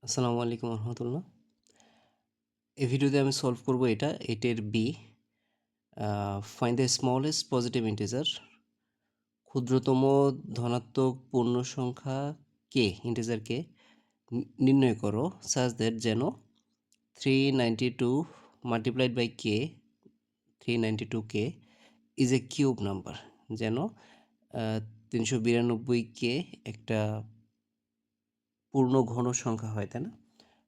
আসসালামু আলাইকুম রহমতুল্লাহ। এই ভিডিওতে আমি সলভ করব এটা 8 এর B. Find the smallest positive integer. ক্ষুদ্রতম ধনাত্মক পূর্ণ সংখ্যা কে, ইন্টিজার কে নির্ণয় করো সাজ দ্যাট যেন 392 মাল্টিপ্লাইড বাই কে 392 ইজ এ কিউব নাম্বার। যেন 392 কে একটা পূর্ণ ঘন সংখ্যা হয়, তাই না?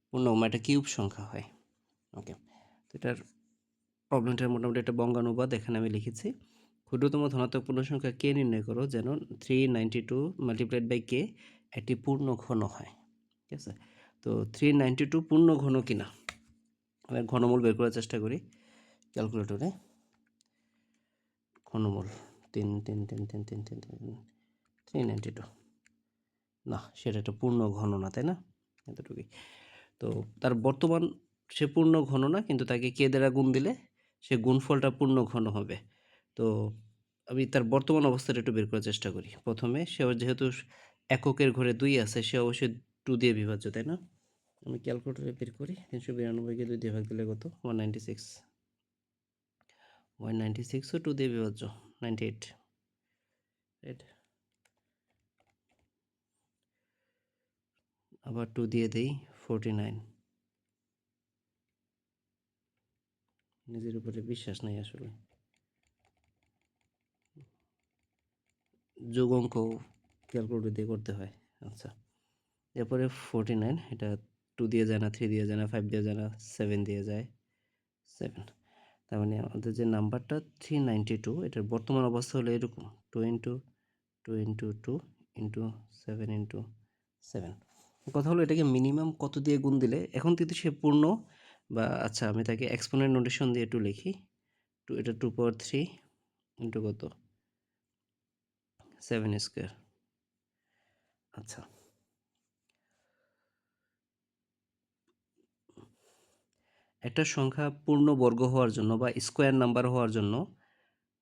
পূর্ণ একটা কিউব সংখ্যা হয়। ওকে, তো এটার প্রবলেমটার মোটামুটি একটা বঙ্গানুবাদ এখানে আমি লিখেছি। ক্ষুদ্রতম ধনাত্মক পূর্ণ সংখ্যা কে নির্ণয় করো যেন 392 মাল্টিপ্লাইড বাই কে একটি পূর্ণ ঘন হয়। ঠিক আছে, তো 392 পূর্ণ ঘন কিনা আমি ঘনমূল বের করার চেষ্টা করি ক্যালকুলেটরে। ঘনমূল 392 না, সেটা একটা পূর্ণ ঘন না, তাই না? এতটুকুই। তো তার বর্তমান সে পূর্ণ ঘন না, কিন্তু তাকে কে দ্বারা গুণ দিলে সে গুণফলটা পূর্ণ ঘন হবে। তো আমি তার বর্তমান অবস্থাটা একটু বের করার চেষ্টা করি। প্রথমে সে যেহেতু এককের ঘরে 2 আছে, সে অবশ্যই 2 দিয়ে বিভাজ্য, তাই না? আমি ক্যালকুলেটরে বের করি। 392কে 2 দিয়ে ভাগ দিলে কত? 196। 196ও 2 দিয়ে বিভাজ্য, 98, রাইট? আবার 2 দিয়ে দেই, 49। নিজের উপরে বিশ্বাস নাই আসলে। যোগ অঙ্ক ক্যালকুলেটর দিয়ে করতে হয়। আচ্ছা, এরপরে 49, এটা 2 দিয়ে যায় না, 3 দিয়ে যায় না, 5 দিয়ে যায় না, 7 দিয়ে যায়, 7। তার মানে আমাদের যে নাম্বারটা 392, এটার বর্তমান অবস্থা হলো এরকম, 2 ইন্টু 2 ইন্টু 2 ইন্টু 7 ইন্টু 7। কথা হলো এটাকে মিনিমাম কত দিয়ে গুণ দিলে এখন কিন্তু সে পূর্ণ বা, আচ্ছা আমি তাকে এক্সপোনেন্ট নোটেশন দিয়ে একটু লিখি। এটা 2 পাওয়ার 3 ইন্টু কত? 7 স্কোয়ার। আচ্ছা, একটা সংখ্যা পূর্ণ বর্গ হওয়ার জন্য বা স্কোয়ার নাম্বার হওয়ার জন্য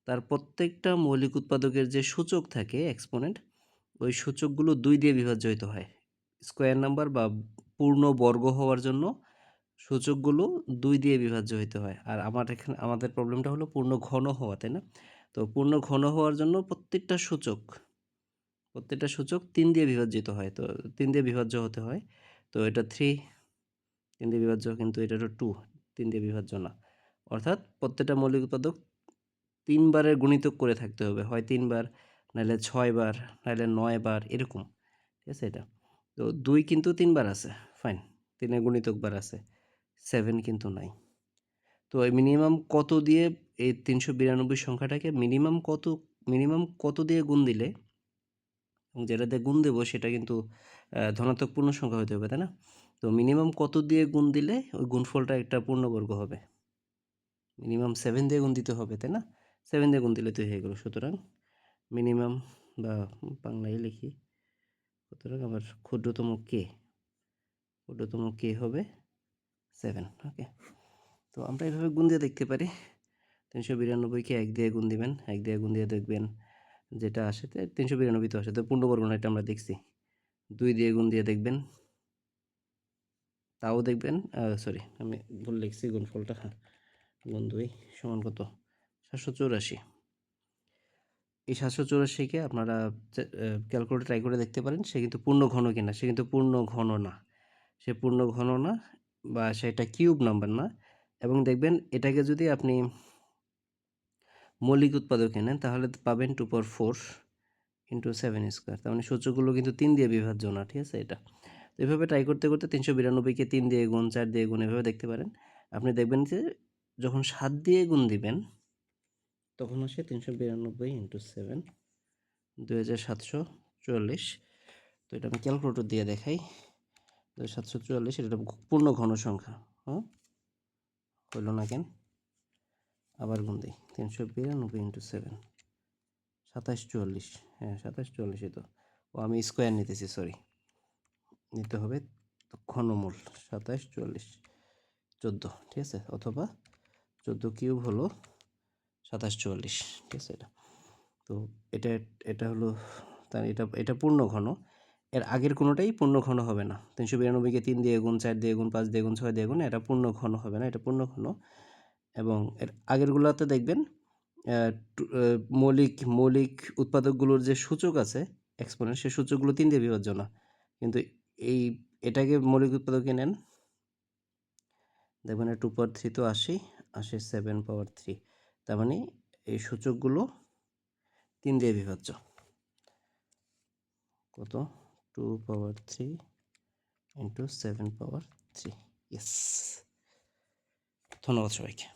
তার প্রত্যেকটা মৌলিক উৎপাদকের যে সূচক থাকে এক্সপোনেন্ট, ওই সূচকগুলো 2 দিয়ে বিভাজ্য হতে হয়। স্কোয়ার নাম্বার বা পূর্ণ বর্গ হওয়ার জন্য সূচকগুলো 2 দিয়ে বিভাজ্য হতে হয়। আর আমাদের প্রবলেমটা হলো পূর্ণ ঘন হওয়া, তাই না? তো পূর্ণ ঘন হওয়ার জন্য প্রত্যেকটা সূচক 3 দিয়ে বিভাজিত হয়, তো 3 দিয়ে বিভাজ্য হতে হয়। তো এটা 3 3 দিয়ে বিভাজ্য, কিন্তু এটা হলো 2 3 দিয়ে বিভাজ্য না। অর্থাৎ প্রত্যেকটা মৌলিক উৎপাদক 3 বারের গুণিতক করে থাকতে হবে, হয় 3 বার, নাহলে 6 বার, নাহলে 9 বার, এরকম। ঠিক আছে, এটা তো 2 কিন্তু 3 বার আছে, ফাইন, 3 এর গুণিতক বার আছে, 7 কিন্তু নাই। তো মিনিমাম কত দিয়ে এই 392 সংখ্যাটাকে মিনিমাম কত দিয়ে গুণ দিলে, এবং যেটা দিয়ে গুণ দেবো সেটা কিন্তু ধনাত্মক পূর্ণ সংখ্যা হতে হবে, তাই না? তো মিনিমাম কত দিয়ে গুণ দিলে ওই গুণফলটা একটা পূর্ণবর্গ হবে? মিনিমাম 7 দিয়ে গুণ দিতে হবে, তাই না? 7 দিয়ে গুণ দিলে তো হয়ে গেল। সুতরাং মিনিমাম বা বাংলায় লিখি, সুতরাং আমার ক্ষুদ্রতম কে হবে 7। ওকে, তো আমরা এভাবে গুণ দিয়ে দেখতে পারি। 392কে 1 দিয়ে গুণ দিবেন, 1 দিয়ে গুণ দিয়ে দেখবেন যেটা আসে 392 তো আসে, তো পূর্ণবর্গ না, এটা আমরা দেখছি। 2 দিয়ে গুণ দিয়ে দেখবেন, তাও দেখবেন। সরি, আমি ভুল লিখছি গুণফলটা। হ্যাঁ, গুণ 2 সমান কত? 784। এই 784কে আপনারা ক্যালকুলেটর ট্রাই করে দেখতে পারেন। সে কিন্তু পূর্ণ ঘন কিনা, সে কিন্তু পূর্ণ ঘন না, সে পূর্ণ ঘন না, বা সেটা কিউব নাম্বার না। এবং দেখবেন এটাকে যদি আপনি মৌলিক উৎপাদকে নেন তাহলে পাবেন 2 পাওয়ার 4 ইন্টু 7 স্কোয়ার। তার মানে সূচকগুলো কিন্তু 3 দিয়ে বিভাজ্য না। ঠিক আছে, এটা তো এভাবে ট্রাই করতে করতে 392কে 3 দিয়ে গুণ, 4 দিয়ে গুণ, এভাবে দেখতে পারেন। আপনি দেখবেন যে যখন 7 দিয়ে গুণ দিবেন তখন আসে 392 ইন্টু 7, 2744। তো এটা আমি ক্যালকুলেটর দিয়ে দেখাই। 2744, এটা পূর্ণ ঘন সংখ্যা। হ্যাঁ, হইল না কেন? আবার গুণ দিই, 392 ইন্টু 7, 2744। হ্যাঁ, 2744, তো ও আমি স্কোয়ার নিতেছি, সরি, নিতে হবে ঘনমূল 2744, 14। ঠিক আছে, অথবা 14 কিউব হলো 2744। ঠিক আছে, এটা তো এটা এটা হলো তার এটা পূর্ণ ঘন। এর আগের কোনোটাই পূর্ণঘন হবে না। 392কে 3 দিয়ে গুণ, 4 দিয়ে গুণ, 5 দিয়ে গুণ, 6 দিয়ে গুণ, এটা পূর্ণঘন হবে না, এটা পূর্ণঘন। এবং এর আগেরগুলোতে দেখবেন মৌলিক উৎপাদকগুলোর যে সূচক আছে এক্সপোনেন্ট, সেই সূচকগুলো 3 দিয়ে বিভাজ্য না। কিন্তু এটাকে মৌলিক উৎপাদকে নেন, দেখবেন 2 পাওয়ার 3 তো আসে 7 পাওয়ার 3। তার মানে এই সূচকগুলো 3 দিয়ে বিভাজ্য। কত? 2 পাওয়ার 3 ইন্টু 7 পাওয়ার 3। ইয়েস। ধন্যবাদ সবাইকে।